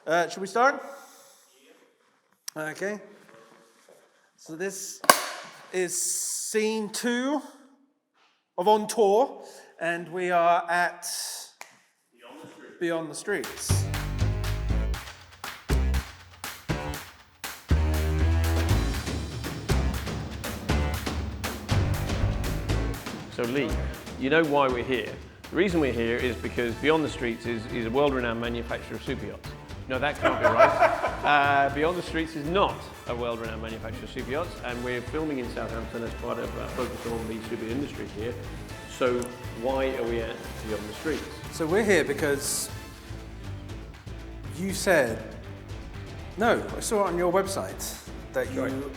Should we start? Okay. So this is scene 2 of On Tour, and we are at Beyond the Streets. So Lee, you know why we're here. The reason we're here is because Beyond the Streets is a world-renowned manufacturer of superyachts. No, that can't be right. Beyond the Streets is not a world-renowned manufacturer of superyachts, and we're filming in Southampton as part of our focus on the super industry here. So why are we at Beyond the Streets? So we're here because you said, no, I saw it on your website, that you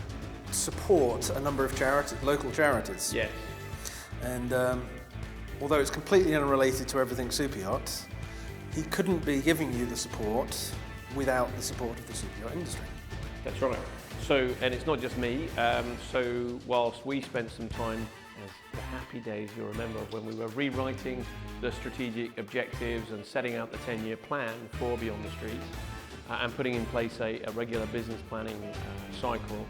support a number of local charities. Yes. And although it's completely unrelated to everything superyachts, he couldn't be giving you the support without the support of the superyacht industry. That's right. So, and it's not just me. So whilst we spent some time, as the happy days you'll remember, when we were rewriting the strategic objectives and setting out the 10-year plan for Beyond the Streets and putting in place a regular business planning cycle,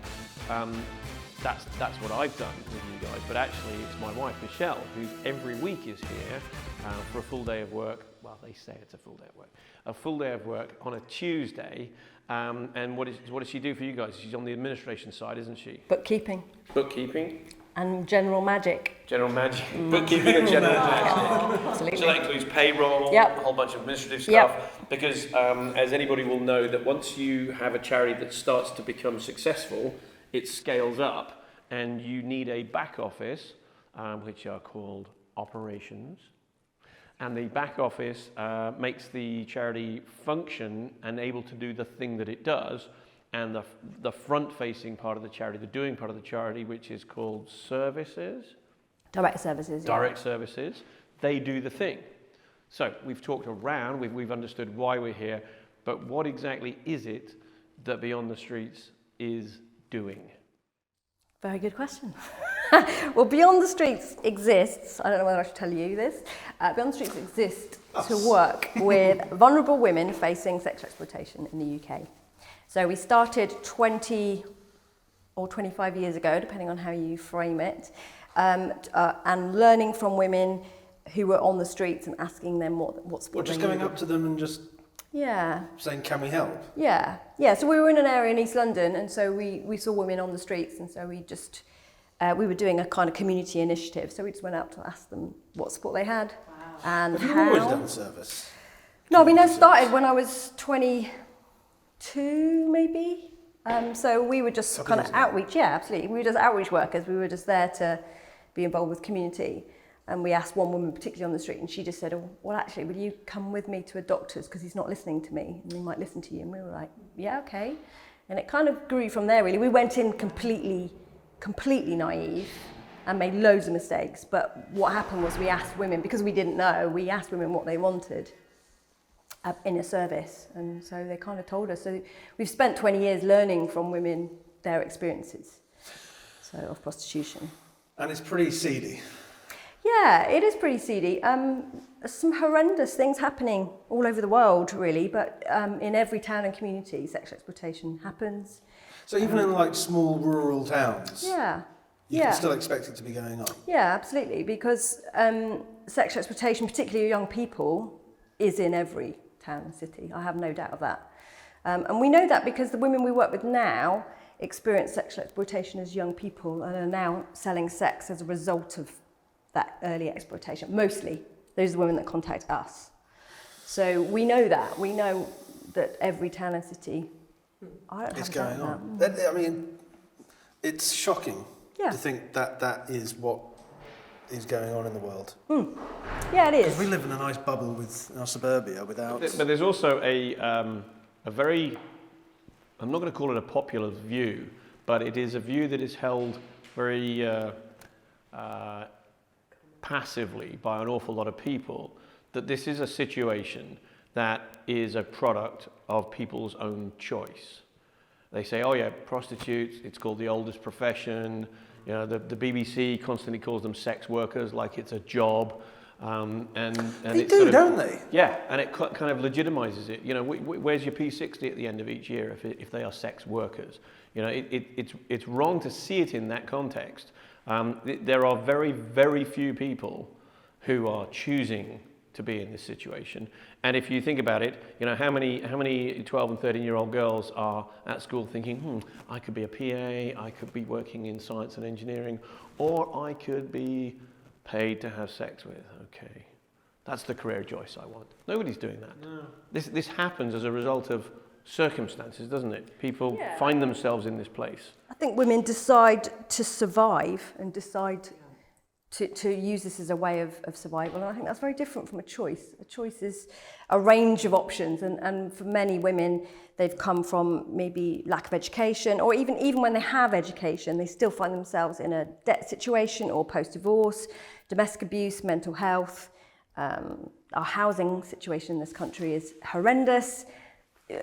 that's what I've done with you guys. But actually it's my wife, Michelle, who every week is here for a full day of work. Well, they say it's a full day of work. A full day of work on a Tuesday. And what does she do for you guys? She's on the administration side, isn't she? Bookkeeping. Bookkeeping. And general magic. General magic. Bookkeeping and general magic. Absolutely. So that includes payroll, Yep. a whole bunch of administrative stuff. Yep. Because as anybody will know, that once you have a charity that starts to become successful, it scales up, and you need a back office, which are called operations. And the back office makes the charity function and able to do the thing that it does. And the front-facing part of the charity, the doing part of the charity, which is called services. Direct services. Direct services. They do the thing. So we've talked around, we've understood why we're here, but what exactly is it that Beyond the Streets is doing? Very good question. Well, Beyond the Streets exists, I don't know whether I should tell you this, Beyond the Streets exists to work with vulnerable women facing sexual exploitation in the UK. So we started 20 or 25 years ago, depending on how you frame it, and learning from women who were on the streets and asking them what support Just they going needed. up to them and just saying, can we help? Yeah. So we were in an area in East London, and so we saw women on the streets, and so we just we were doing a kind of community initiative. So we just went out to ask them what support they had and Have you how. always done service? No, I mean I started when I was 22, maybe. So we were just kind of outreach. Yeah, absolutely. We were just outreach workers. We were just there to be involved with community. And we asked one woman particularly on the street, and she just said, oh, well, actually, will you come with me to a doctor's because he's not listening to me, and he might listen to you. And we were like, yeah, okay. And it kind of grew from there, really. We went in completely naive and made loads of mistakes. But what happened was we asked women, because we didn't know, we asked women what they wanted in a service. And so they kind of told us. So we've spent 20 years learning from women their experiences of prostitution. And it's pretty seedy. Yeah, it is pretty seedy. Some horrendous things happening all over the world, really, but in every town and community, sexual exploitation happens. So even in like small rural towns, you can still expect it to be going on. Yeah, absolutely, because sexual exploitation, particularly young people, is in every town and city. I have no doubt of that. And we know that because the women we work with now experience sexual exploitation as young people and are now selling sex as a result of that early exploitation. Mostly, those are the women that contact us. So we know that. We know that every town and city is going on. I mean, it's shocking to think that is what is going on in the world. Yeah, it is. Because we live in a nice bubble with our suburbia without... But there's also a very, I'm not going to call it a popular view, but it is a view that is held very passively by an awful lot of people, that this is a situation that is a product of people's own choice. They say, oh yeah, prostitutes, it's called the oldest profession. You know, the BBC constantly calls them sex workers like it's a job. And they it do, sort of, don't they? Yeah, and it kind of legitimizes it. You know, where's your P60 at the end of each year if they are sex workers? You know, it's wrong to see it in that context. There are very, very few people who are choosing to be in this situation. And if you think about it, you know, how many 12 and 13-year-old girls are at school thinking, I could be a PA, I could be working in science and engineering, or I could be paid to have sex with. Okay, that's the career choice I want. Nobody's doing that. No. This happens as a result of circumstances, doesn't it? People find themselves in this place. I think women decide to survive and decide to use this as a way of survival, and I think that's very different from a choice. A choice is a range of options, and for many women, they've come from maybe lack of education, or even when they have education, they still find themselves in a debt situation or post-divorce, domestic abuse, mental health. Our housing situation in this country is horrendous.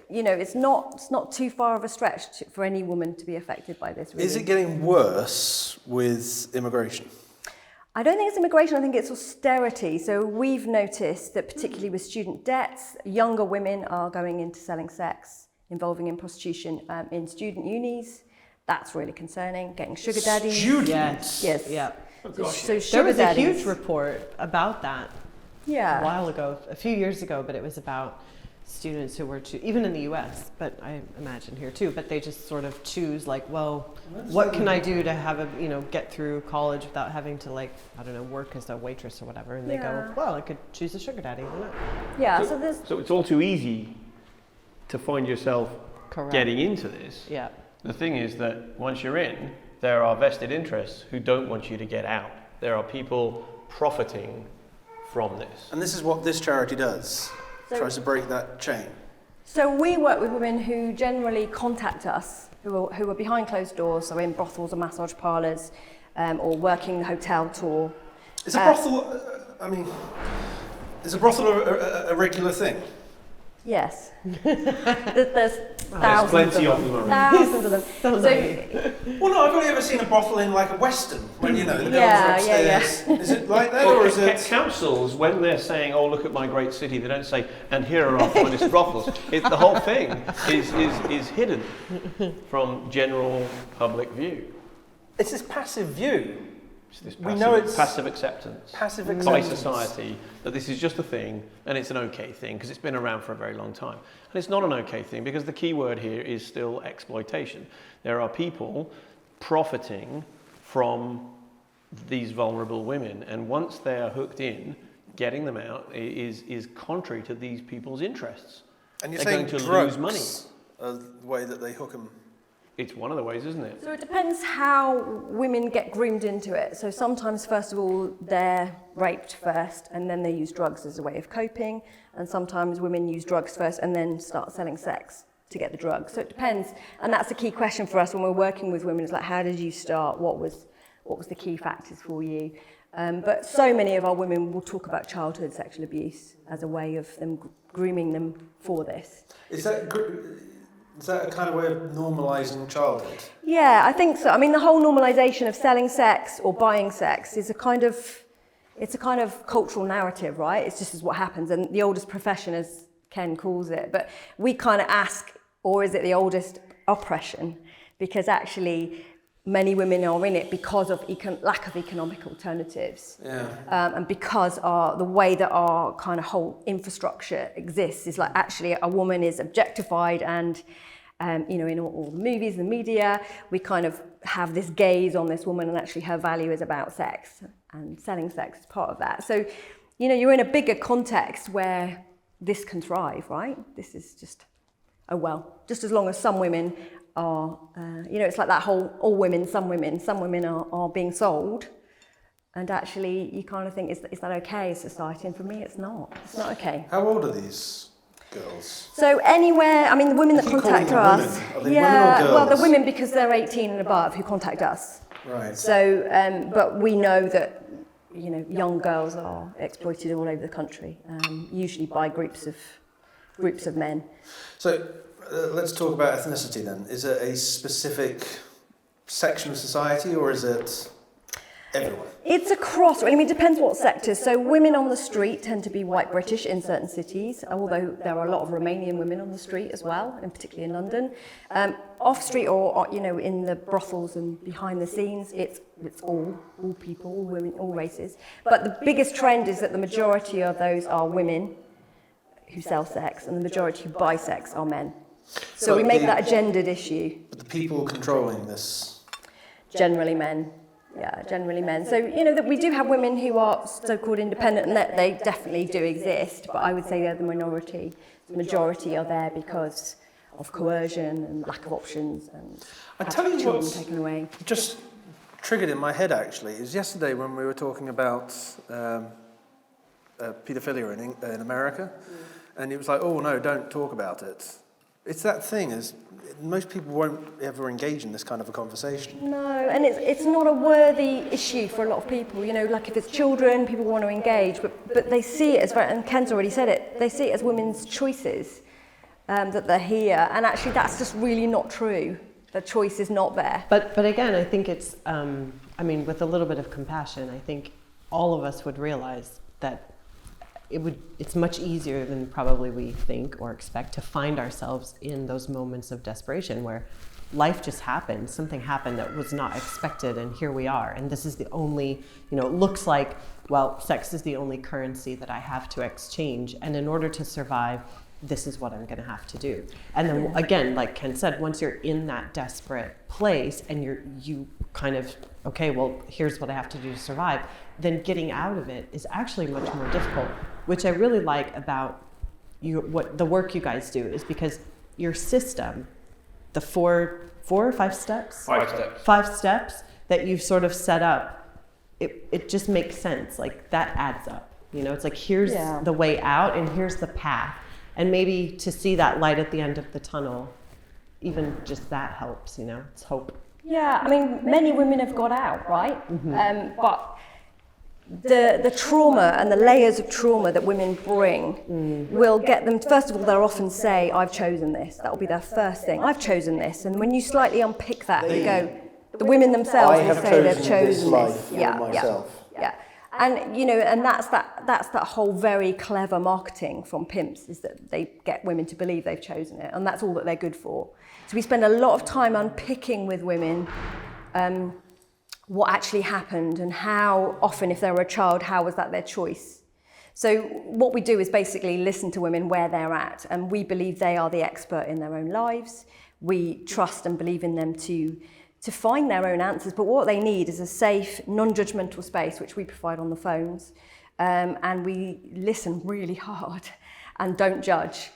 You know, it's not too far of a stretch for any woman to be affected by this. Really. Is it getting worse with immigration? I don't think it's immigration, I think it's austerity. So we've noticed that particularly with student debts, younger women are going into selling sex, involving in prostitution in student unis. That's really concerning, getting sugar daddies. Students? Yes. Yeah. Oh, gosh, so There sugar was daddies. a huge report about that a while ago, a few years ago, but it was about students who were even in the US, but I imagine here too, but they just sort of choose like, well, what can I do to have get through college without having to work as a waitress or whatever, and they go, well, I could choose a sugar daddy, why not? Yeah, So it's all too easy to find yourself getting into this. Yeah. The thing is that once you're in, there are vested interests who don't want you to get out. There are people profiting from this. And this is what this charity does. Tries to break that chain. So we work with women who generally contact us, who are behind closed doors, so in brothels or massage parlours, or working the hotel tour. Is a brothel, is a brothel a regular thing? Yes. There's thousands plenty of of them. them. Thousands of them. Well, no, I've only ever seen a brothel in like a western, when the girls are Yeah. upstairs. Is it like that, Well, or is it? councils, when they're saying, "Oh, look at my great city," they don't say, "And here are our finest brothels." The whole thing is hidden from general public view. It's this passive view. It's this We know it's passive acceptance passive by acceptance. society that this is just a thing and it's an okay thing because it's been around for a very long time. And it's not an okay thing because the key word here is still exploitation. There are people profiting from these vulnerable women, and once they are hooked in, getting them out is contrary to these people's interests. And you're They're saying going to drugs lose money. are the way that they hook them. It's one of the ways, isn't it? So it depends how women get groomed into it. So sometimes, first of all, they're raped first and then they use drugs as a way of coping. And sometimes women use drugs first and then start selling sex to get the drugs. So it depends. And that's the key question for us when we're working with women, is like, how did you start? What was the key factors for you? But so many of our women will talk about childhood sexual abuse as a way of them grooming them for this. Is that a kind of way of normalising childhood? Yeah, I think so. I mean, the whole normalisation of selling sex or buying sex is a kind of cultural narrative, right? It's just as what happens, and the oldest profession, as Ken calls it. But we kind of ask, or is it the oldest oppression? Because actually, many women are in it because of lack of economic alternatives. Yeah. And because the way that our kind of whole infrastructure exists is like actually a woman is objectified and, in all the movies and the media, we kind of have this gaze on this woman and actually her value is about sex, and selling sex is part of that. So, you're in a bigger context where this can thrive, right? This is just, just as long as some women are, it's like that whole all women, some women are being sold, and actually you kind of think, is that okay as society? And for me, it's not okay. How old are these girls? So anywhere, the women that contact us, women? Are they women or girls? well, they're women because they're 18 and above who contact us. Right. So, but we know that, young girls are exploited all over the country, usually by groups of men. So let's talk about ethnicity then. Is it a specific section of society, or is it everywhere? It's across, I mean, it depends what sectors. So women on the street tend to be white British in certain cities, although there are a lot of Romanian women on the street as well, and particularly in London. Off street or, you know, in the brothels and behind the scenes, it's all people, all women, all races. But the biggest trend is that the majority of those are women who sell sex, and the majority who buy sex are men. So we make that a gendered issue. But the people controlling this? Generally men. Yeah, generally men. So, you know, that we do have women who are so-called independent, and that they definitely do exist, but I would say they're the minority. The majority are there because of coercion and lack of options and children taken away. Just triggered in my head, actually, is yesterday when we were talking about paedophilia in America, and it was like, oh, no, don't talk about it. It's that thing, is most people won't ever engage in this kind of a conversation. No, and it's not a worthy issue for a lot of people. You know, like if it's children, people want to engage, but they see it as, and Ken's already said it, they see it as women's choices that they're here, and actually that's just really not true. The choice is not there. But again, I think it's, I mean, with a little bit of compassion, I think all of us would realize that it's much easier than probably we think or expect to find ourselves in those moments of desperation where life just happened, something happened that was not expected, and here we are. And this is the only, you know, it looks like, well, sex is the only currency that I have to exchange. And in order to survive, this is what I'm going to have to do. And then again, like Ken said, once you're in that desperate place and you kind of, okay, well, here's what I have to do to survive, then getting out of it is actually much more difficult, which I really like about what the work you guys do is because your system, the four or five steps? 5 steps. 5 steps that you've sort of set up, it just makes sense. Like that adds up. You know, it's like here's the way out and here's the path. And maybe to see that light at the end of the tunnel, even just that helps, you know, it's hope. Yeah, I mean, many women have got out, right? Mm-hmm. But the trauma and the layers of trauma that women bring will get them, first of all, they'll often say, I've chosen this. That'll be their first thing. I've chosen this. And when you slightly unpick that, you go, the women themselves will say they've chosen this. Yeah. And, you know, and that's that whole very clever marketing from pimps, is that they get women to believe they've chosen it, and that's all that they're good for. So we spend a lot of time unpicking with women what actually happened and how often, if they were a child, how was that their choice. So what we do is basically listen to women where they're at, and we believe they are the expert in their own lives. We trust and believe in them to find their own answers, but what they need is a safe, non-judgmental space, which we provide on the phones, and we listen really hard and don't judge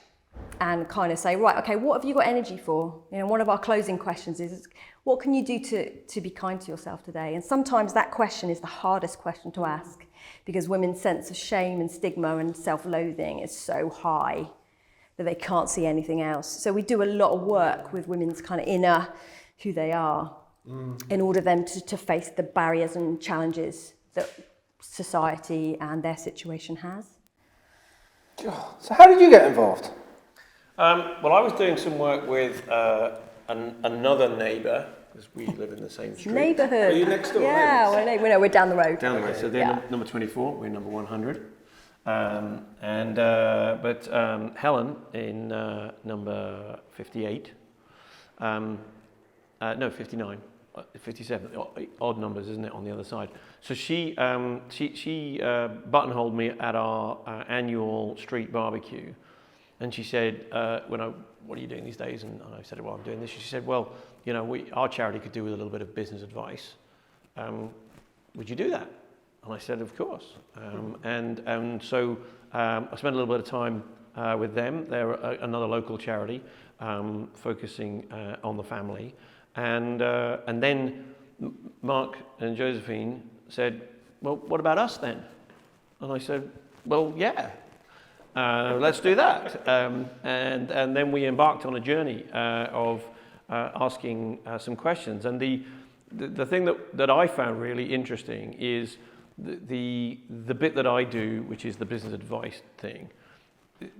and kind of say, right, okay, what have you got energy for? You know, one of our closing questions is, what can you do to be kind to yourself today? And sometimes that question is the hardest question to ask, because women's sense of shame and stigma and self-loathing is so high that they can't see anything else. So we do a lot of work with women's kind of inner who they are, in order for them to face the barriers and challenges that society and their situation has. So how did you get involved? Well, I was doing some work with another neighbour, because we live in the same street. Neighbourhood. Are you next door? Yeah, we're down the road. Down the road. So they're number 24, we're number 100. But Helen in number 58, no, 59. 57, odd numbers, isn't it, on the other side? So she buttonholed me at our annual street barbecue, and she said, what are you doing these days? And I said, well, I'm doing this. She said, well, you know, our charity could do with a little bit of business advice. Would you do that? And I said, of course. So I spent a little bit of time with them. They're another local charity focusing on the family. And then Mark and Josephine said, well, what about us then? And I said, well, yeah, let's do that. And then we embarked on a journey of asking some questions. And the thing that I found really interesting is the bit that I do, which is the business advice thing.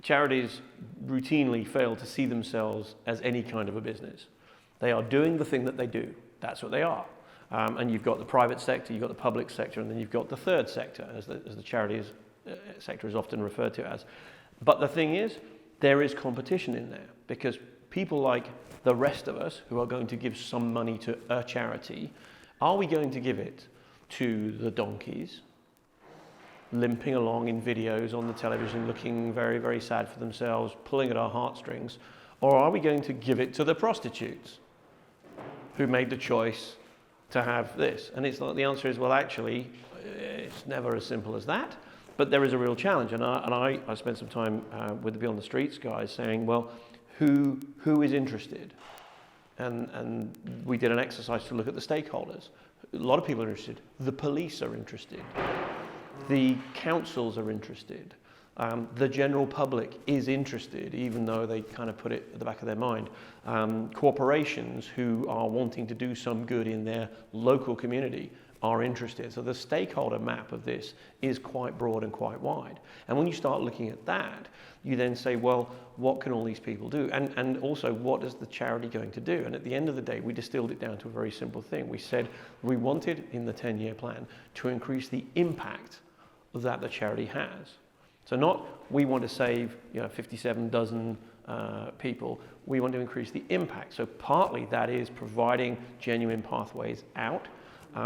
Charities routinely fail to see themselves as any kind of a business. They are doing the thing that they do. That's what they are. And you've got the private sector, you've got the public sector, and then you've got the third sector, as the charities sector is often referred to as. But the thing is, there is competition in there, because people like the rest of us who are going to give some money to a charity, are we going to give it to the donkeys, limping along in videos on the television, looking very, very sad for themselves, pulling at our heartstrings, or are we going to give it to the prostitutes who made the choice to have this? And it's like, the answer is, well, actually, it's never as simple as that, but there is a real challenge. And I spent some time with the Beyond the Streets guys saying, well, who is interested? And we did an exercise to look at the stakeholders. A lot of people are interested. The police are interested. The councils are interested. The general public is interested, even though they kind of put it at the back of their mind. Corporations who are wanting to do some good in their local community are interested. So the stakeholder map of this is quite broad and quite wide. And when you start looking at that, you then say, well, what can all these people do? And also, what is the charity going to do? And at the end of the day, we distilled it down to a very simple thing. We said we wanted, in the 10-year plan, to increase the impact that the charity has. So not we want to save 57 dozen people, we want to increase the impact. So partly that is providing genuine pathways out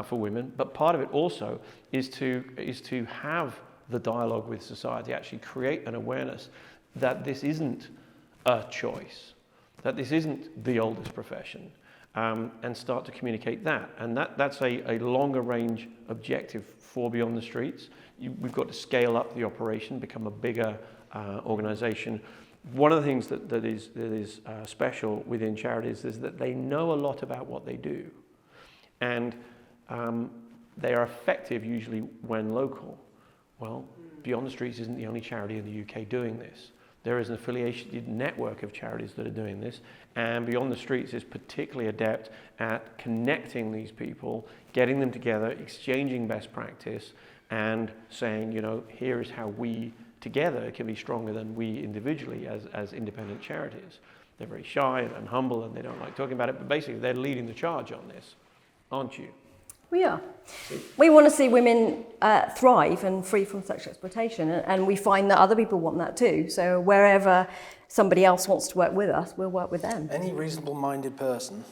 for women, but part of it also is to have the dialogue with society, actually create an awareness that this isn't a choice, that this isn't the oldest profession, and start to communicate that. And that's a longer range objective for Beyond the Streets. We've got to scale up the operation, become a bigger organisation. One of the things that is special within charities is that they know a lot about what they do, and they are effective usually when local. Well, Beyond the Streets isn't the only charity in the UK doing this. There is an affiliated network of charities that are doing this, and Beyond the Streets is particularly adept at connecting these people, getting them together, exchanging best practice, and saying, here is how we together can be stronger than we individually as independent charities. They're very shy and humble, and they don't like talking about it, but basically they're leading the charge on this, aren't you? We are. We want to see women thrive and free from sexual exploitation, and we find that other people want that too. So wherever somebody else wants to work with us, we'll work with them. Any reasonable-minded person.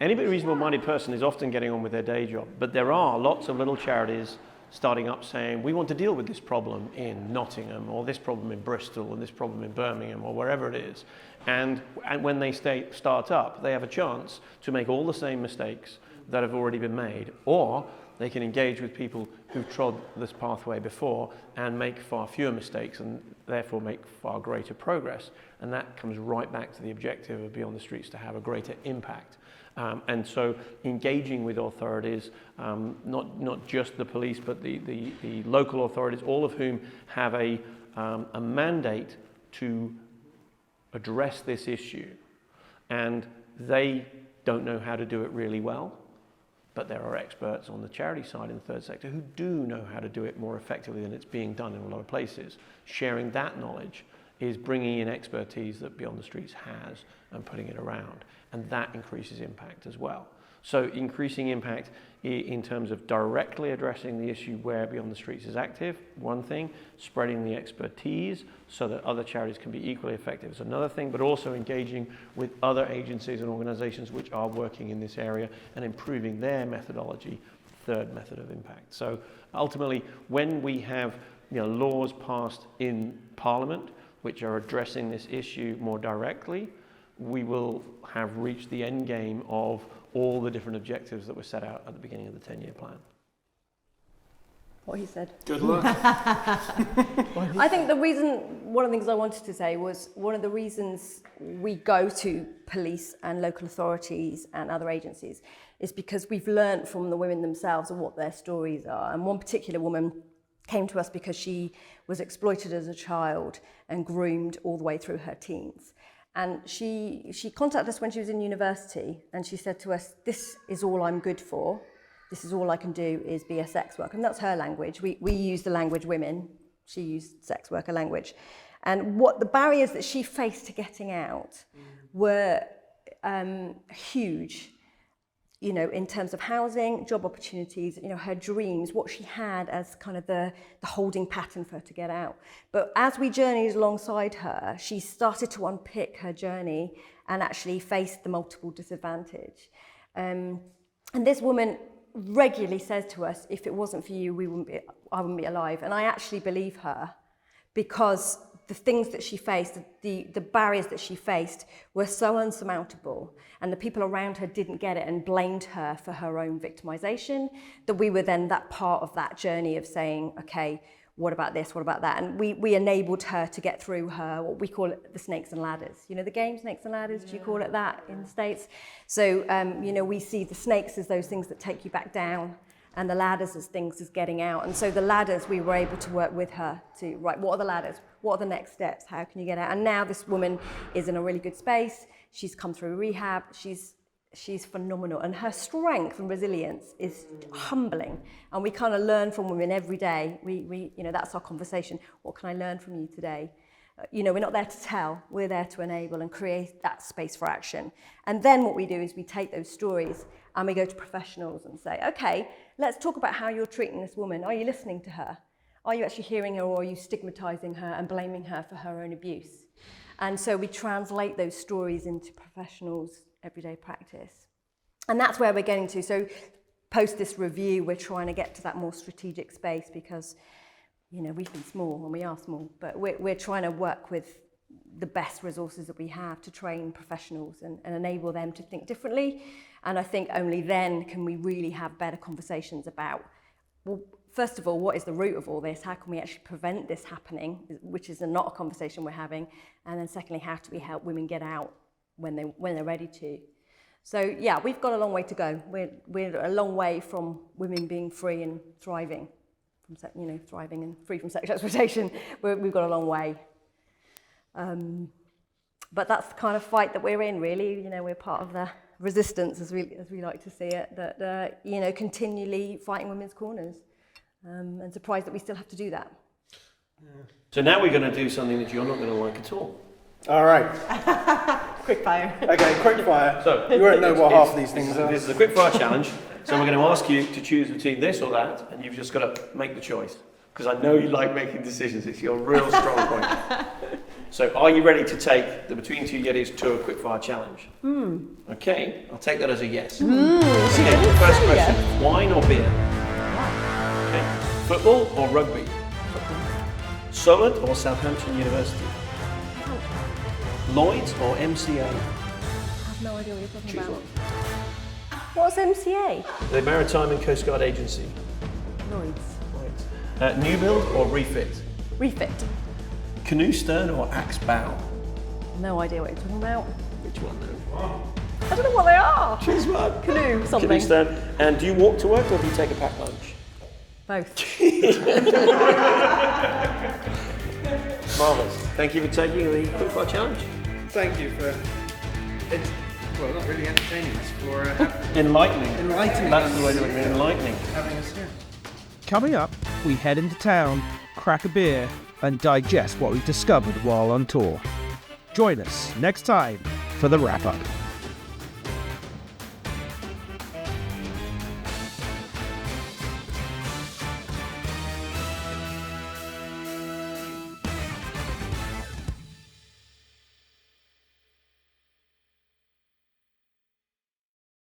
Any reasonable-minded person is often getting on with their day job, but there are lots of little charities starting up saying, we want to deal with this problem in Nottingham, or this problem in Bristol, or this problem in Birmingham, or wherever it is. And when they start up, they have a chance to make all the same mistakes that have already been made, or they can engage with people who've trod this pathway before and make far fewer mistakes and therefore make far greater progress. And that comes right back to the objective of Beyond the Streets, to have a greater impact. And so engaging with authorities, not just the police, but the local authorities, all of whom have a mandate to address this issue. And they don't know how to do it really well, but there are experts on the charity side in the third sector who do know how to do it more effectively than it's being done in a lot of places. Sharing that knowledge is bringing in expertise that Beyond the Streets has and putting it around, and that increases impact as well. So increasing impact in terms of directly addressing the issue where Beyond the Streets is active, one thing. Spreading the expertise so that other charities can be equally effective is another thing, but also engaging with other agencies and organisations which are working in this area and improving their methodology, third method of impact. So ultimately, when we have laws passed in Parliament which are addressing this issue more directly, we will have reached the end game of all the different objectives that were set out at the beginning of the 10-year plan. What he said. Good luck. I think one of the things I wanted to say was, one of the reasons we go to police and local authorities and other agencies is because we've learned from the women themselves and what their stories are. And one particular woman came to us because she was exploited as a child and groomed all the way through her teens. And she contacted us when she was in university, and she said to us, this is all I'm good for. This is all I can do is be a sex worker. And that's her language. We use the language women. She used sex worker language. And what the barriers that she faced to getting out were huge. you know, in terms of housing, job opportunities, you know, her dreams, what she had as kind of the holding pattern for her to get out. But as we journeyed alongside her, she started to unpick her journey and actually faced the multiple disadvantage. And this woman regularly says to us, if it wasn't for you, I wouldn't be alive. And I actually believe her, because the things that she faced, the barriers that she faced were so unsurmountable, and the people around her didn't get it and blamed her for her own victimization, that we were then that part of that journey of saying, okay, what about this, what about that? And we enabled her to get through her, what we call it, the snakes and ladders. You know the game, snakes and ladders, do you call it that in the States? So, you know, we see the snakes as those things that take you back down, and the ladders as things as getting out. And so the ladders, we were able to work with her to, right, what are the ladders? What are the next steps? How can you get out? And now this woman is in a really good space. She's come through rehab. She's phenomenal. And her strength and resilience is humbling. And we kind of learn from women every day. We you know, that's our conversation. What can I learn from you today? You know, we're not there to tell, we're there to enable and create that space for action. And then what we do is we take those stories and we go to professionals and say, okay, let's talk about how you're treating this woman. Are you listening to her? Are you actually hearing her, or are you stigmatizing her and blaming her for her own abuse? And so we translate those stories into professionals' everyday practice. And that's where we're getting to. So post this review, we're trying to get to that more strategic space, because you know, we've been small, and we are small, but we're trying to work with the best resources that we have to train professionals and enable them to think differently. And I think only then can we really have better conversations about, well, first of all, what is the root of all this? How can we actually prevent this happening, which is not a conversation we're having? And then secondly, how do we help women get out when they're ready to? So yeah, we've got a long way to go. We're a long way from women being free and thriving. You know, thriving and free from sexual exploitation. We've got a long way. But that's the kind of fight that we're in, really. You know, we're part of the resistance, as we like to see it, that, you know, continually fighting women's corners. And surprised that we still have to do that. So now we're going to do something that you're not going to like at all. All right. Quick fire. Okay, quick fire. So you won't know what half of these things are. This is a quick fire challenge. So we're going to ask you to choose between this or that, and you've just got to make the choice. Because I know you like making decisions. It's your real strong point. So are you ready to take the Between Two Yetis to a quick fire challenge? Okay, I'll take that as a yes. Okay, first question, yes. Wine or beer? Okay. Football or rugby? Solent or Southampton University? Lloyd's or MCA? I have no idea what you're talking about. What's MCA? The Maritime and Coast Guard Agency. Lloyd's. New build or refit? Refit. Canoe stern or axe bow? No idea what you're talking about. Which one though? I don't know what they are. Choose one. Canoe, something. Canoe stern. And do you walk to work or do you take a packed lunch? Both. Marvellous. Thank you for taking the quick fire challenge. Thank you for, well, not really entertaining us, for enlightening. Enlightening. That's the way to look at it, enlightening. Having us here. Coming up, we head into town, crack a beer, and digest what we've discovered while on tour. Join us next time for the wrap-up.